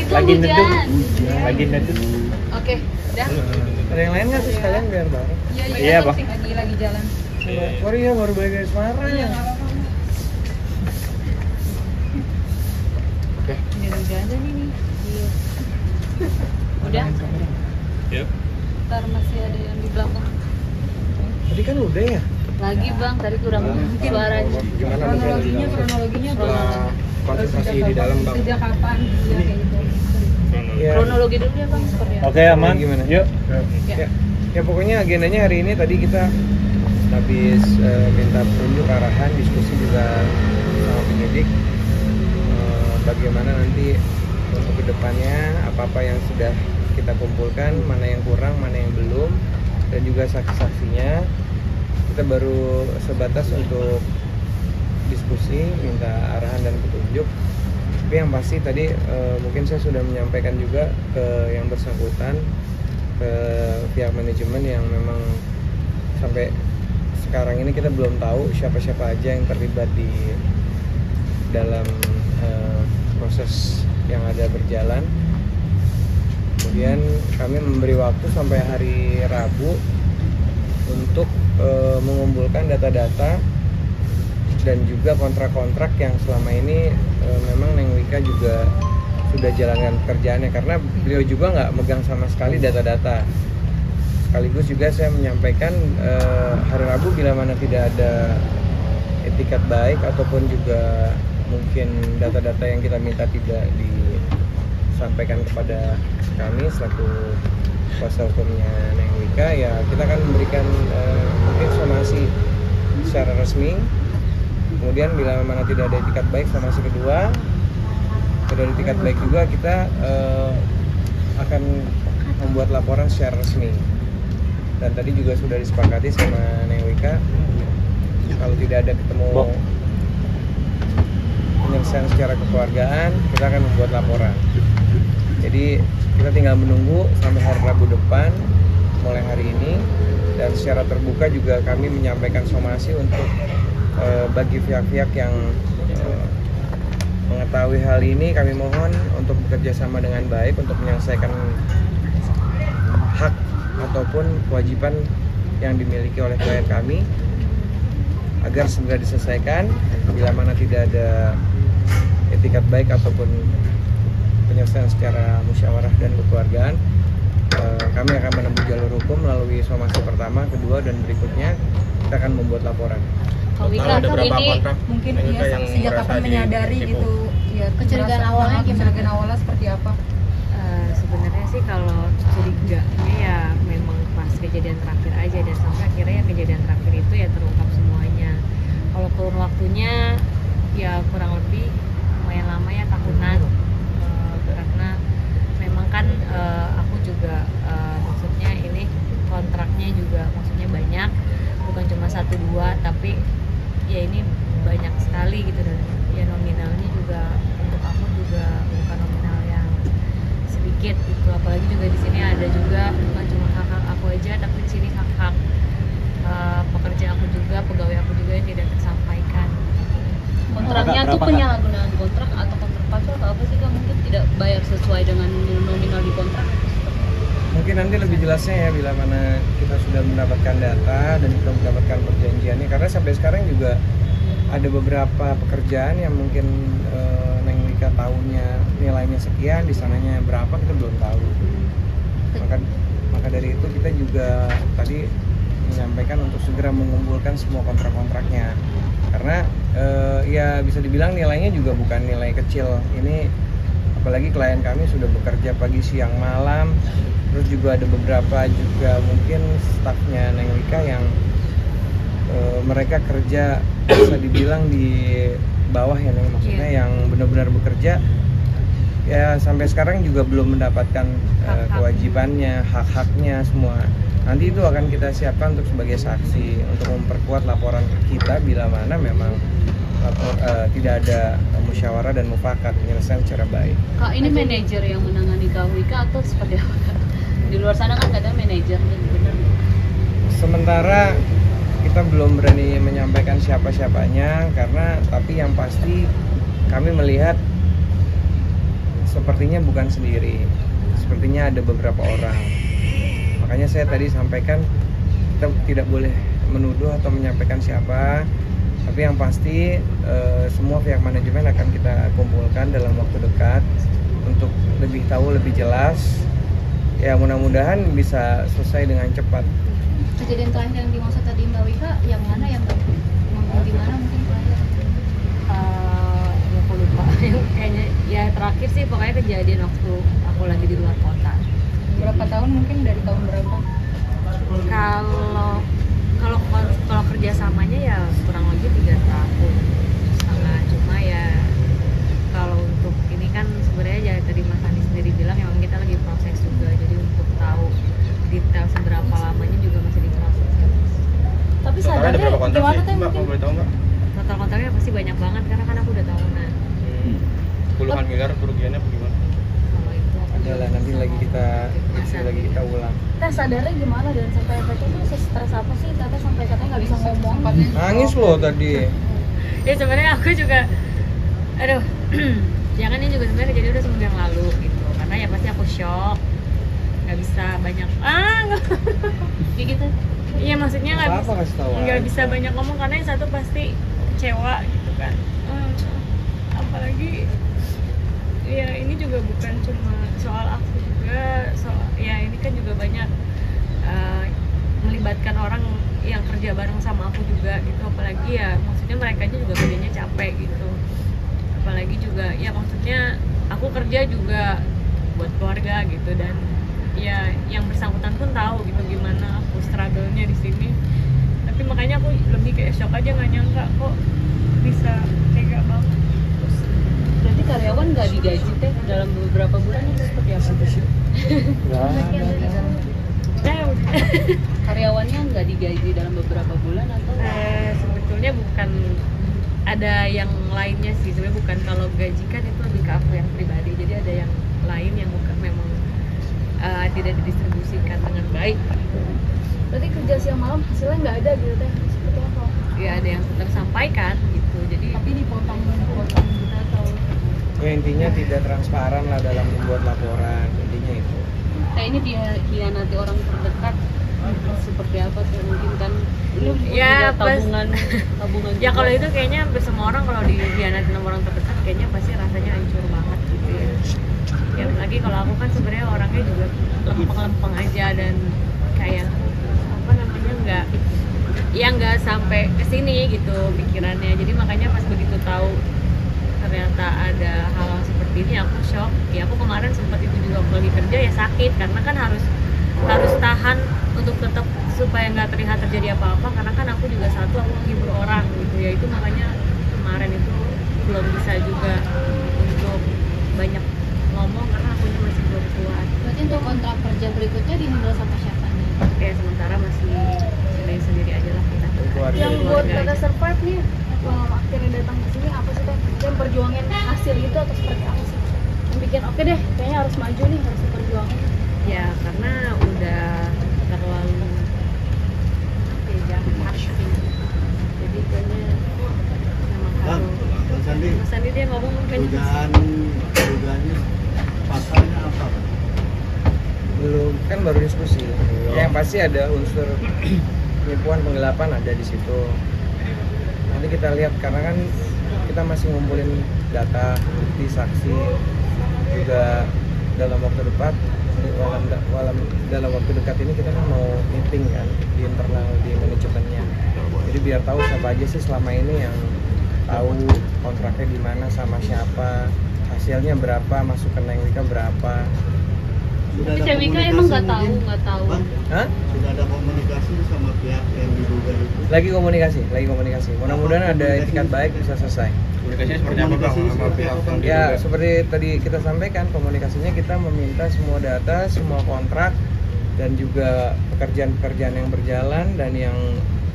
lagi neduh. Lagi neduh. Oke, udah. Ada yang lain nggak tuh sekalian biar bareng? Iya, Bang. Lagi jalan. Sorry ya baru balik dari Semarang ya. Oke. Ini udah jalan ini. Iya. Udah. Yep. Ntar masih ada yang di belakang. Tadi kan udah ya. Lagi bang, tadi kurang suaranya. Gimana Kronologinya setelah konsentrasi di dalam bang? Sejak kapan? Iya kayak gitu. Ya. Kronologi dulu ya bang, seperti apa? Oke, aman. Gimana? Yuk. Ya pokoknya agendanya hari ini tadi kita habis minta petunjuk arahan, diskusi juga sama penyidik bagaimana nanti untuk kedepannya apa-apa yang sudah kita kumpulkan, mana yang kurang, mana yang belum, dan juga saksi-saksinya. Kita baru sebatas untuk diskusi, minta arahan dan petunjuk. Tapi yang pasti tadi mungkin saya sudah menyampaikan juga ke yang bersangkutan, ke pihak manajemen yang memang sampai sekarang ini kita belum tahu siapa-siapa aja yang terlibat di dalam proses yang ada berjalan. Kemudian kami memberi waktu sampai hari Rabu untuk mengumpulkan data-data dan juga kontrak-kontrak yang selama ini memang Neng Wika juga sudah jalankan pekerjaannya, karena beliau juga nggak megang sama sekali data-data. Sekaligus juga saya menyampaikan hari Rabu bila mana tidak ada etikat baik ataupun juga mungkin data-data yang kita minta tidak disampaikan kepada kami selaku kuasa hukumnya Neng Wika, ya kita akan memberikan mungkin somasi secara resmi. Kemudian bila mana tidak ada etikat baik, somasi kedua tidak ada etikat baik juga, kita akan membuat laporan secara resmi. Dan tadi juga sudah disepakati sama Neng Wika, kalau tidak ada ketemu penyelesaian secara kekeluargaan, kita akan membuat laporan. Jadi kita tinggal menunggu sampai hari Rabu depan mulai hari ini, dan secara terbuka juga kami menyampaikan somasi untuk bagi pihak-pihak yang mengetahui hal ini, kami mohon untuk bekerja sama dengan baik untuk menyelesaikan hak ataupun kewajiban yang dimiliki oleh klien kami agar segera diselesaikan. Bila mana tidak ada etikat baik ataupun penyelesaian secara musyawarah dan kekeluargaan, kami akan menempuh jalur hukum melalui somasi pertama, kedua, dan berikutnya kita akan membuat laporan. Kalau Wika ada berapa ini kontrak mungkin Wika ya yang sejak merasa kapan menyadari ditipu? gitu ya, Kecurigaan merasa- awalnya gimana? kecurigaan awalnya seperti apa? Sebenarnya sih kalau curiganya ya memang pas kejadian terakhir aja, dan sampai akhirnya ya kejadian terakhir itu ya terungkap semuanya. Kalau kurun waktunya ya kurang lebih lumayan lama ya, tahunan. Karena memang kan aku juga maksudnya ini kontraknya juga maksudnya banyak, bukan cuma 1-2, tapi ya ini banyak sekali gitu, dan ya nominalnya juga untuk aku juga bukan nominal yang sedikit gitu. Apalagi juga di sini ada juga bukan cuma hak-hak aku aja, tapi di sini hak-hak pekerja aku juga, pegawai aku juga yang tidak tersampaikan. kontraknya itu penyalahgunaan kontrak atau kontrak palsu atau apa sih kak? Mungkin tidak bayar sesuai dengan nominal di kontrak. Mungkin nanti lebih jelasnya ya bila mana kita sudah mendapatkan data dan kita mendapatkan perjanjiannya, karena sampai sekarang juga ada beberapa pekerjaan yang mungkin Neng Wika tahunya nilainya sekian, di sananya berapa kita belum tahu. Maka dari itu kita juga tadi menyampaikan untuk segera mengumpulkan semua kontrak-kontraknya, karena ya bisa dibilang nilainya juga bukan nilai kecil. Ini apalagi klien kami sudah bekerja pagi siang malam, terus juga ada beberapa juga mungkin stafnya Neng Wika yang mereka kerja bisa dibilang di bawah ya Neng, maksudnya yang benar-benar bekerja ya sampai sekarang juga belum mendapatkan kewajibannya, hak-haknya semua. Nanti itu akan kita siapkan untuk sebagai saksi untuk memperkuat laporan kita bila mana memang tidak ada musyawarah dan mufakat penyelesaian secara baik. Kak, ini manajer yang menangani Kak Wika atau seperti apa? Di luar sana kan kadang manajernya benar. Sementara kita belum berani menyampaikan siapa-siapanya, karena tapi yang pasti kami melihat sepertinya bukan sendiri, sepertinya ada beberapa orang. Makanya saya tadi sampaikan kita tidak boleh menuduh atau menyampaikan siapa, tapi yang pasti semua pihak manajemen akan kita kumpulkan dalam waktu dekat untuk lebih tahu, lebih jelas. Ya mudah-mudahan bisa selesai dengan cepat. Kejadian terakhir yang dimaksud tadi Mbak Wika, yang mana yang di mana mungkin terakhir? Aku lupa. Kayaknya ya terakhir sih pokoknya kejadian waktu aku lagi di luar kota. Berapa tahun, mungkin dari tahun berapa? Kalau kerjasamanya ya kurang lebih 3 tahun setengah. Cuma ya kalau untuk ini kan sebenarnya ya tadi Mas Andi sendiri bilang memang kita lagi proses juga, jadi untuk tahu detail seberapa lamanya juga masih diproses. Tapi Totalnya ada sadarnya berapa kontrak gimana sih? teh Mbak, mungkin? kalau boleh tahu nggak? Total kontraknya pasti banyak banget karena kan aku udah tahunan. Puluhan miliar kerugiannya apa gimana? Kalau itu aku Adalah nanti lagi kita ulang. Teh sadarnya gimana dan sampai efeknya tuh stres apa sih? Teteh sampai katanya nggak bisa ngomong. Nangis loh tadi. Ya sebenarnya aku juga aduh jangan ini juga sebenarnya jadi udah seminggu yang lalu gitu, karena ya pasti aku shock, nggak bisa banyak Kayak gitu. iya maksudnya Apa kasih tahu nggak aja. bisa banyak ngomong karena yang satu pasti kecewa gitu kan. Apalagi ya ini juga bukan cuma soal aku juga, ya ini kan juga banyak melibatkan orang yang kerja bareng sama aku juga gitu, apalagi ya maksudnya mereka juga kerjanya capek gitu, apalagi juga ya maksudnya aku kerja juga buat keluarga gitu, dan ya yang bersangkutan pun tahu gitu gimana aku struggle-nya di sini. Tapi makanya aku lebih kayak shock aja, nggak nyangka kok bisa tega banget. Berarti karyawan nggak digaji teh dalam beberapa bulan itu seperti apa sih? Karyawannya nggak digaji dalam beberapa bulan atau? Sebetulnya bukan, ada yang lainnya sih sebenarnya, bukan kalau gaji kan itu lebih ke aku yang pribadi, jadi ada yang lain yang bukan memang tidak didistribusikan dengan baik. Berarti kerja siang malam hasilnya nggak ada gitu teh? Seperti apa? Ya ada yang tersampaikan gitu, jadi Tapi dipotong gitu atau? Ya intinya tidak transparan lah dalam membuat laporan, intinya itu. Kayak ini dia hianati orang terdekat seperti apa tuh, mungkin kan lu Ya, juga tabungan ya juga. kalau itu kayaknya semua orang kalau dikhianatin sama orang terdekat kayaknya pasti rasanya hancur banget gitu ya. Ya apalagi kalau aku kan sebenarnya orangnya juga lempeng-lempeng aja dan kayak apa namanya nggak sampai kesini gitu pikirannya. Jadi makanya pas begitu tahu ternyata ada hal seperti ini aku shock. Ya aku kemarin sempat itu juga aku lagi kerja ya sakit karena kan harus tahan untuk tetap supaya nggak terlihat terjadi apa-apa, karena kan aku juga aku menghibur orang gitu ya. Itu makanya kemarin itu belum bisa juga untuk banyak ngomong karena akunya masih belum kuat. Berarti untuk kontrak kerja berikutnya dihandle sama siapa nih? Ya sementara masih sendiri aja lah kita. Keluarga. Yang buat Keluarga Tata aja. survive nih, akhirnya datang ke sini apa sih teh? Yang perjuangin hasil itu atau seperti apa sih? Yang bikin oke deh, kayaknya harus maju nih, harus diperjuangin. Ya karena udah terlalu apa ya, jahat sih. Jadi kayaknya memang Bang, harus. Bang Sandi, Mas Andi dia ngomong mungkin dugaannya pasalnya apa? Bang? Belum, kan baru diskusi. Ya, yang pasti ada unsur penipuan, penggelapan ada di situ. Nanti kita lihat karena kan kita masih ngumpulin data, bukti, saksi, juga dalam waktu dekat dalam waktu dekat ini kita kan mau meeting kan di internal di manajemennya. Jadi biar tahu siapa aja sih selama ini yang tahu kontraknya di mana sama siapa, hasilnya berapa, masuk ke Nengwika berapa. Sudah Tapi ada Cewika komunikasi emang nggak mungkin? tahu. Bang, Hah? sudah ada komunikasi sama pihak yang diduga itu? Lagi komunikasi. Mudah-mudahan ada etikat baik bisa selesai. Komunikasinya seperti apa bang sama pihak yang Ya, diduga? seperti tadi kita sampaikan, komunikasinya kita meminta semua data, semua kontrak, dan juga pekerjaan-pekerjaan yang berjalan dan yang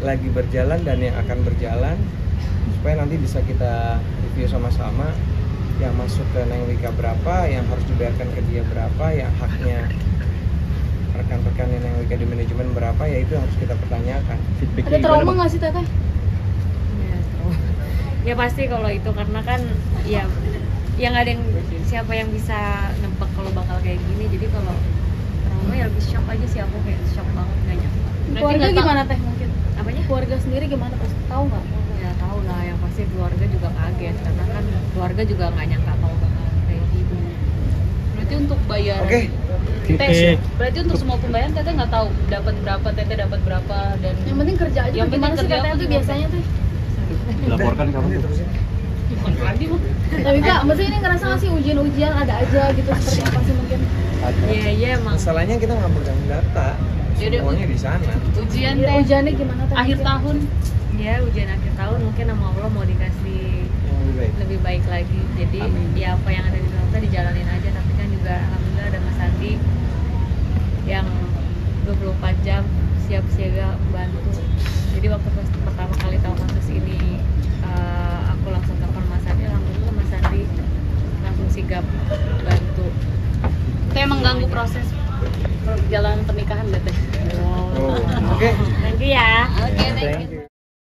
lagi berjalan dan yang akan berjalan, supaya nanti bisa kita review sama-sama. Yang masuk ke Nengwika berapa, yang harus dibayarkan ke dia berapa, yang haknya rekan-rekan yang Nengwika di manajemen berapa, ya itu harus kita pertanyakan. Ada trauma nggak sih teteh? ya pasti kalau itu karena kan ya yang ada yang siapa yang bisa nebak kalau bakal kayak gini. Jadi kalau orang tua ya lebih shock aja sih, aku kayak shock banget nggak nyangka. Keluarga nggak gimana teh mungkin? Apanya? Keluarga sendiri gimana pas tahu nggak? Ya tahu lah, yang pasti keluarga juga kaget karena kan keluarga juga nggak nyangka kalau bakal kayak gitu. Berarti untuk bayar Oke. berarti untuk semua pembayaran teteh nggak tahu dapat berapa, teteh dapat berapa, dan Yang penting kerja aja. Yang Gimana penting sih kerja katanya aku tuh gimana? biasanya tuh? Dilaporkan kamu tuh. Terusin. bukan Adi mah. Tapi kak, maksudnya ini ngerasa nggak sih ujian-ujian ada aja gitu seperti apa sih mungkin? Iya emang. Masalahnya kita nggak pegang data, Yaudah, semuanya di sana. Ujian Ya, teh ujiannya gimana teh? akhir mungkin? tahun. Ya ujian akhir tahun mungkin sama Allah mau dikasih Yang lebih baik. lebih baik lagi. Jadi ya apa yang ada di dalam kita dijalanin aja. Tapi kan juga alhamdulillah ada Mas Andi yang 24 jam siap siaga bantu. Jadi waktu pertama kali tahu kasus ini aku langsung telepon Mas Andi, alhamdulillah Mas Andi langsung sigap bantu. Teh mengganggu proses perjalanan pernikahan teh. Oh, oke. Thank you ya. Oke, thank you. Thank you.